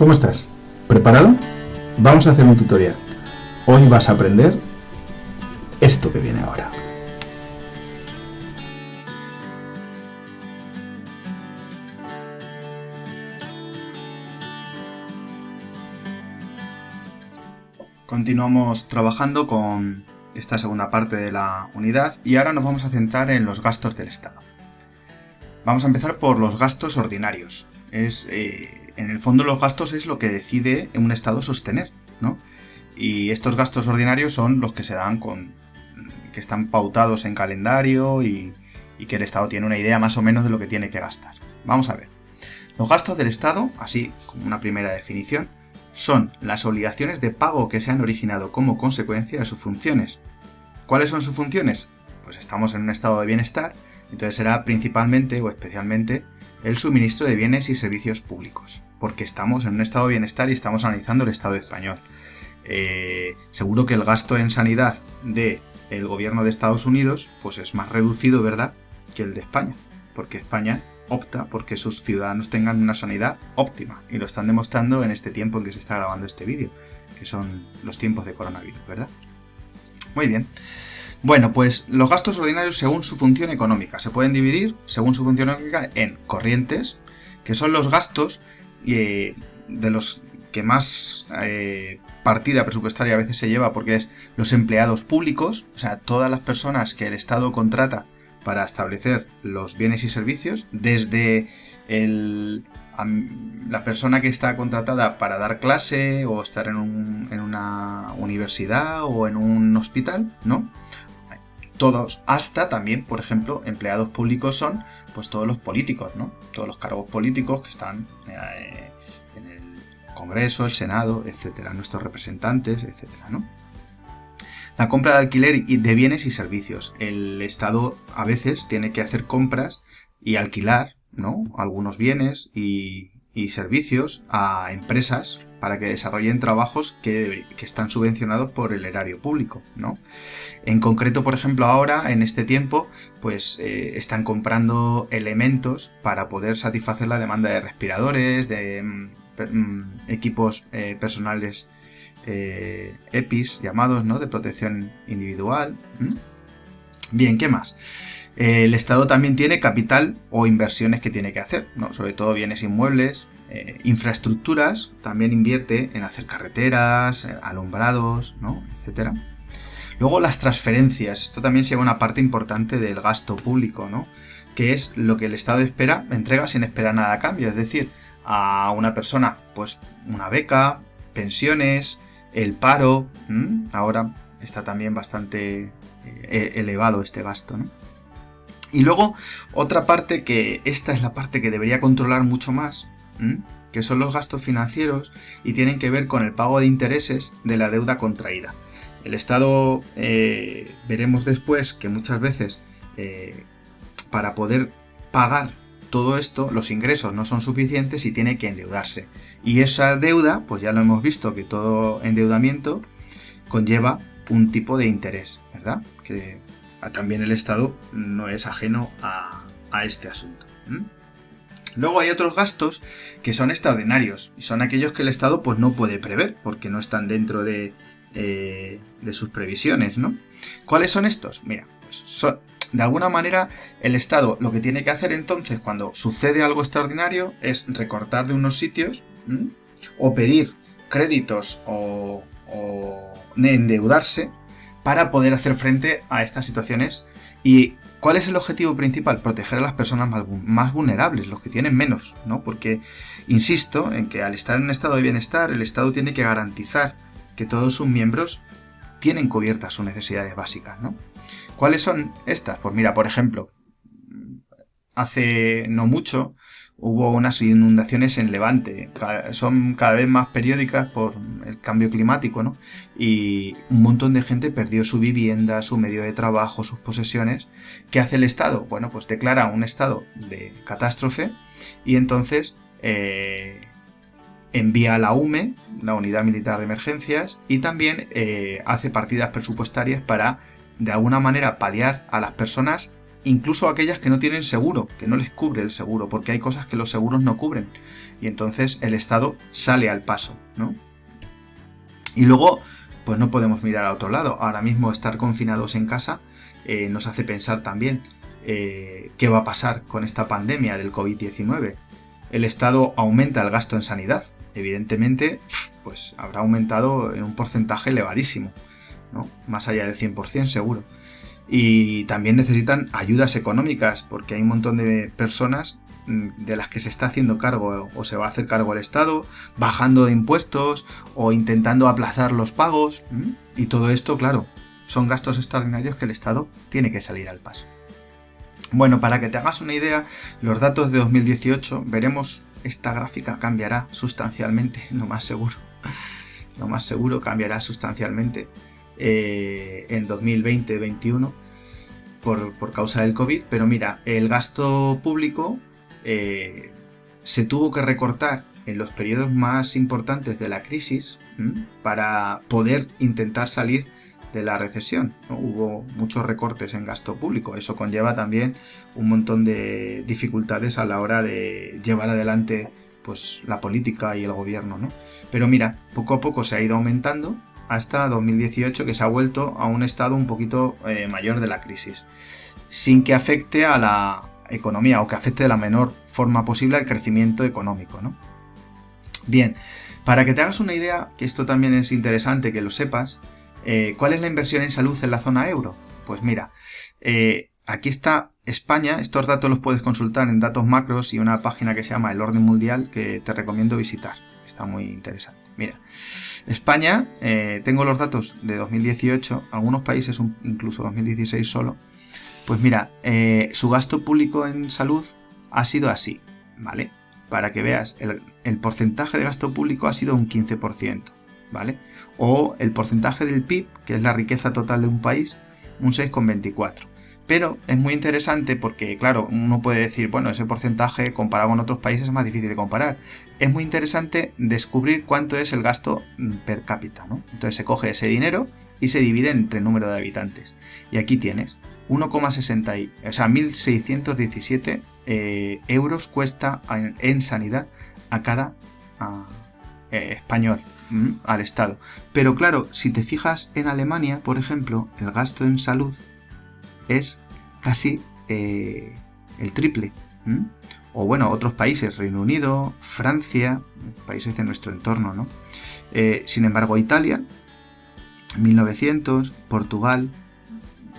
¿Cómo estás? ¿Preparado? Vamos a hacer un tutorial. Hoy vas a aprender esto que viene ahora. Continuamos trabajando con esta segunda parte de la unidad y ahora nos vamos a centrar en los gastos del Estado. Vamos a empezar por los gastos ordinarios. En el fondo los gastos es lo que decide un Estado sostener, ¿no? Y estos gastos ordinarios son los que se dan que están pautados en calendario y que el Estado tiene una idea más o menos de lo que tiene que gastar. Vamos a ver. Los gastos del Estado, así como una primera definición, son las obligaciones de pago que se han originado como consecuencia de sus funciones. ¿Cuáles son sus funciones? Pues estamos en un estado de bienestar, entonces será principalmente o especialmente el suministro de bienes y servicios públicos, porque estamos en un estado de bienestar y estamos analizando el Estado español. Seguro que el gasto en sanidad del gobierno de Estados Unidos pues es más reducido, ¿verdad?, que el de España, porque España opta porque sus ciudadanos tengan una sanidad óptima y lo están demostrando en este tiempo en que se está grabando este vídeo, que son los tiempos de coronavirus, ¿verdad? Muy bien. Bueno, pues los gastos ordinarios según su función económica se pueden dividir según su función económica en corrientes, que son los gastos de los que más partida presupuestaria a veces se lleva, porque es los empleados públicos, o sea, todas las personas que el Estado contrata para establecer los bienes y servicios, desde la persona que está contratada para dar clase o estar en una universidad o en un hospital, ¿no? Todos, hasta también, por ejemplo, empleados públicos son pues todos los políticos, ¿no? Todos los cargos políticos que están en el Congreso, el Senado, etcétera, nuestros representantes, etcétera, ¿no? La compra de alquiler de bienes y servicios. El Estado a veces tiene que hacer compras y alquilar, ¿no?, algunos bienes y servicios a empresas para que desarrollen trabajos que están subvencionados por el erario público, ¿no? En concreto, por ejemplo, ahora, en este tiempo, pues están comprando elementos para poder satisfacer la demanda de respiradores, de equipos personales EPIs llamados, ¿no?, de protección individual. Bien, ¿qué más? El Estado también tiene capital o inversiones que tiene que hacer, ¿no? Sobre todo bienes inmuebles, infraestructuras, también invierte en hacer carreteras, alumbrados, ¿no?, etcétera. Luego las transferencias, esto también lleva una parte importante del gasto público, ¿no?, que es lo que el Estado entrega sin esperar nada a cambio, es decir, a una persona, pues una beca, pensiones, el paro, ahora está también bastante elevado este gasto, ¿no? Y luego otra parte, que esta es la parte que debería controlar mucho más, que son los gastos financieros y tienen que ver con el pago de intereses de la deuda contraída. El Estado, veremos después que muchas veces para poder pagar todo esto, los ingresos no son suficientes y tiene que endeudarse. Y esa deuda, pues ya lo hemos visto, que todo endeudamiento conlleva un tipo de interés, ¿verdad? Que también el Estado no es ajeno a este asunto. Luego hay otros gastos que son extraordinarios y son aquellos que el Estado pues no puede prever porque no están dentro de sus previsiones, ¿no? ¿Cuáles son estos? Mira, pues de alguna manera el Estado lo que tiene que hacer entonces cuando sucede algo extraordinario es recortar de unos sitios, o pedir créditos o endeudarse para poder hacer frente a estas situaciones. ¿Y cuál es el objetivo principal? Proteger a las personas más vulnerables, los que tienen menos, ¿no? Porque insisto en que al estar en un estado de bienestar, el Estado tiene que garantizar que todos sus miembros tienen cubiertas sus necesidades básicas, ¿no? ¿Cuáles son estas? Pues mira, por ejemplo, hace no mucho hubo unas inundaciones en Levante, son cada vez más periódicas por el cambio climático, ¿no? Y un montón de gente perdió su vivienda, su medio de trabajo, sus posesiones. ¿Qué hace el Estado? Bueno, pues declara un estado de catástrofe y entonces envía a la UME, la Unidad Militar de Emergencias, y también hace partidas presupuestarias para, de alguna manera, paliar a las personas incluso aquellas que no tienen seguro, que no les cubre el seguro, porque hay cosas que los seguros no cubren. Y entonces el Estado sale al paso, ¿no? Y luego, pues no podemos mirar a otro lado. Ahora mismo estar confinados en casa nos hace pensar también qué va a pasar con esta pandemia del COVID-19. El Estado aumenta el gasto en sanidad. Evidentemente, pues habrá aumentado en un porcentaje elevadísimo, ¿no? Más allá del 100% seguro. Y también necesitan ayudas económicas, porque hay un montón de personas de las que se está haciendo cargo o se va a hacer cargo el Estado, bajando impuestos o intentando aplazar los pagos. Y todo esto, claro, son gastos extraordinarios que el Estado tiene que salir al paso. Bueno, para que te hagas una idea, los datos de 2018, veremos, esta gráfica cambiará sustancialmente, lo más seguro. Lo más seguro cambiará sustancialmente en 2020-2021 por causa del COVID. Pero mira, el gasto público se tuvo que recortar en los periodos más importantes de la crisis para poder intentar salir de la recesión, ¿no? Hubo muchos recortes en gasto público. Eso conlleva también un montón de dificultades a la hora de llevar adelante pues la política y el gobierno, ¿no? Pero mira, poco a poco se ha ido aumentando hasta 2018, que se ha vuelto a un estado un poquito mayor de la crisis, sin que afecte a la economía o que afecte de la menor forma posible al crecimiento económico, ¿no? Bien, para que te hagas una idea, que esto también es interesante que lo sepas, ¿cuál es la inversión en salud en la zona euro? Pues mira, aquí está España. Estos datos los puedes consultar en Datos Macros y una página que se llama El Orden Mundial, que te recomiendo visitar. Está muy interesante. Mira, España, tengo los datos de 2018, algunos países incluso 2016 solo. Pues mira, su gasto público en salud ha sido así, ¿vale? Para que veas, el porcentaje de gasto público ha sido un 15%, ¿vale? O el porcentaje del PIB, que es la riqueza total de un país, un 6,24%. Pero es muy interesante porque, claro, uno puede decir, bueno, ese porcentaje comparado con otros países es más difícil de comparar. Es muy interesante descubrir cuánto es el gasto per cápita, ¿no? Entonces se coge ese dinero y se divide entre el número de habitantes. Y aquí tienes 1,17 euros cuesta en sanidad a cada español, al Estado. Pero claro, si te fijas en Alemania, por ejemplo, el gasto en salud es casi el triple. O bueno, otros países, Reino Unido, Francia, países de nuestro entorno, ¿no? Sin embargo, Italia, 1900, Portugal,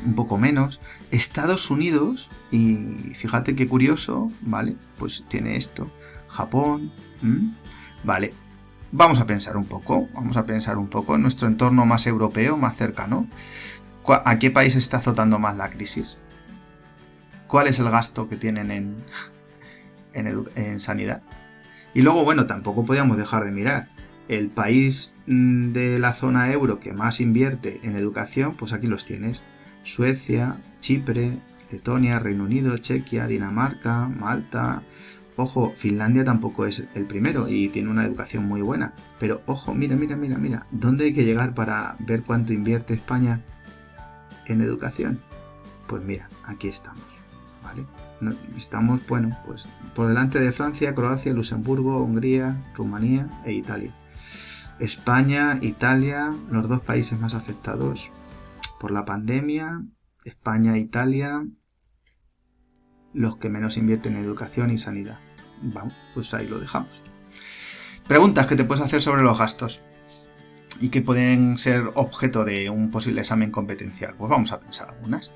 un poco menos, Estados Unidos, y fíjate qué curioso, ¿vale? Pues tiene esto, Japón, vale. Vamos a pensar un poco en nuestro entorno más europeo, más cercano. ¿A qué país está azotando más la crisis? ¿Cuál es el gasto que tienen en sanidad? Y luego, bueno, tampoco podíamos dejar de mirar. El país de la zona euro que más invierte en educación, pues aquí los tienes. Suecia, Chipre, Letonia, Reino Unido, Chequia, Dinamarca, Malta. Ojo, Finlandia tampoco es el primero y tiene una educación muy buena. Pero ojo, mira. ¿Dónde hay que llegar para ver cuánto invierte España en educación? Pues mira, aquí estamos, ¿vale? Estamos, bueno, pues por delante de Francia, Croacia, Luxemburgo, Hungría, Rumanía e Italia. España, Italia, los dos países más afectados por la pandemia. España e Italia, los que menos invierten en educación y sanidad. Vamos, pues ahí lo dejamos. Preguntas que te puedes hacer sobre los gastos y que pueden ser objeto de un posible examen competencial. Pues vamos a pensar algunas.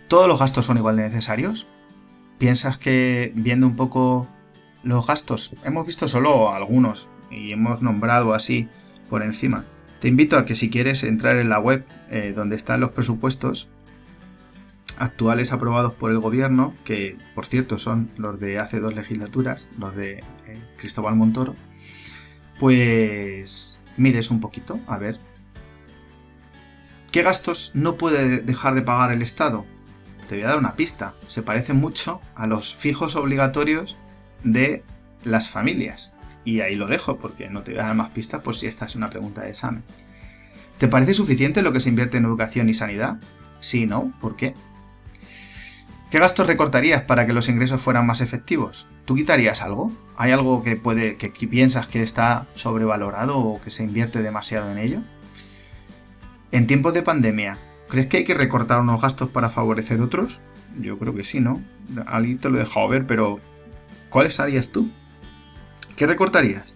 ¿Todos los gastos son igual de necesarios? ¿Piensas que viendo un poco los gastos, hemos visto solo algunos y hemos nombrado así por encima? Te invito a que si quieres entrar en la web donde están los presupuestos actuales aprobados por el gobierno, que por cierto son los de hace 2 legislaturas, los de Cristóbal Montoro, pues mires un poquito, a ver. ¿Qué gastos no puede dejar de pagar el Estado? Te voy a dar una pista. Se parecen mucho a los fijos obligatorios de las familias. Y ahí lo dejo porque no te voy a dar más pistas por si esta es una pregunta de examen. ¿Te parece suficiente lo que se invierte en educación y sanidad? Sí, ¿no? ¿Por qué? ¿Qué gastos recortarías para que los ingresos fueran más efectivos? ¿Tú quitarías algo? ¿Hay algo que piensas que está sobrevalorado o que se invierte demasiado en ello? En tiempos de pandemia, ¿crees que hay que recortar unos gastos para favorecer otros? Yo creo que sí, ¿no? Alguien te lo he dejado ver, pero ¿cuáles harías tú? ¿Qué recortarías?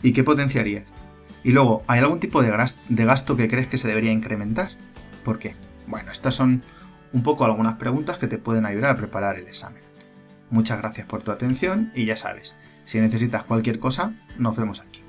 ¿Y qué potenciarías? Y luego, ¿hay algún tipo de gasto que crees que se debería incrementar? ¿Por qué? Bueno, estas son un poco algunas preguntas que te pueden ayudar a preparar el examen. Muchas gracias por tu atención y ya sabes, si necesitas cualquier cosa, nos vemos aquí.